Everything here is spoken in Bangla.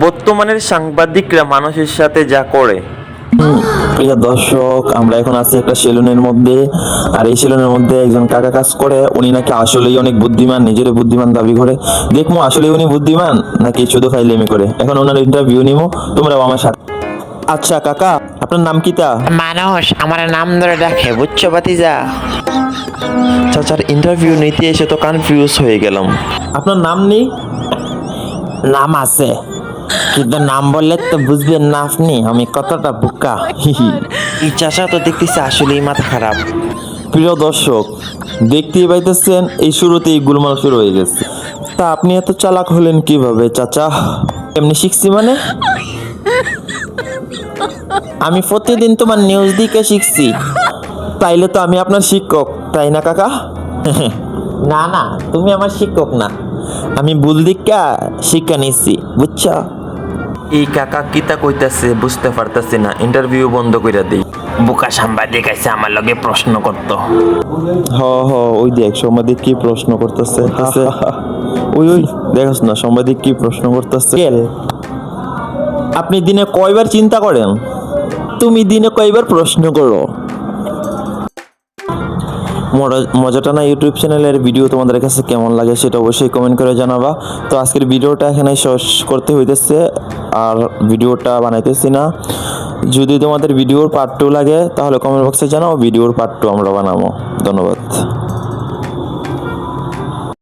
বর্তমানের সাংবাদিকরা মানুষের সাথে যা করে। প্রিয় দর্শক, আমরা এখন আছি একটা সেলুনের মধ্যে। আর এই সেলুনের মধ্যে একজন কাকা কাজ করে। উনি নাকি আসলেই অনেক বুদ্ধিমান, নিজের বুদ্ধিমান দাবি করে। দেখবো আসলে উনি বুদ্ধিমান নাকি শুধু ফাইলেমি করে। এখন ওনার ইন্টারভিউ নিবো, তোমরাও আমার সাথে। আচ্ছা কাকা, আপনার নাম কি তা? মানুষ আমার নাম ধরে ডাকে, বুঝছো ভাতিজা? চাচার ইন্টারভিউ নিতে এসে তো কনফিউজ হয়ে গেলাম। আপনার নাম নেই? নাম আছে, কিন্তু নাম বললে তো বুঝবেন না আপনি আমি কতটা বোকা। এই চাচা তো দেখতেছি আসলেই মাথা খারাপ। প্রিয় দর্শক, দেখতেই পাইতেছেন এই শুরুতেই গুলমাল শুরু হয়ে গেছে। তা আপনি এত চালাক হলেন কিভাবে চাচা? এমনি শিখছি মানে? আমি প্রতিদিন তোমার নিউজ দিকে শিখছি। তাইলে তো আমি আপনার শিক্ষক, তাই না কাকা? না না, তুমি আমার শিক্ষক না, আমি ভুল দিকা শিক্ষা নিচ্ছি, বুঝছো? এই কাকা কিতা কইতাছে বুঝতে পারতাছি না, ইন্টারভিউ বন্ধ কইরা দেই। বোকা সাংবাদিক আছে আমার লগে প্রশ্ন করতো। হ হ, ওই দেখ সাংবাদিক কি প্রশ্ন করতেছে। ওই ওই দেখছ না সাংবাদিক কি প্রশ্ন করতেছে। আপনি দিনে কয়বার চিন্তা করেন? তুমি দিনে কয়বার প্রশ্ন করো? মজাটা না ইউটিউব চ্যানেলের ভিডিও তোমাদের কাছে কেমন লাগে সেটা অবশ্যই কমেন্ট করে জানাবা। তো আজকের ভিডিওটা এখানে শেষ করতে হইতেছে, আর ভিডিওটা বানাইতেছি না। যদি তোমাদের ভিডিওর পার্ট 2 লাগে তাহলে কমেন্ট বক্সে জানাও, ভিডিওর পার্ট 2 আমরা বানাবো। ধন্যবাদ।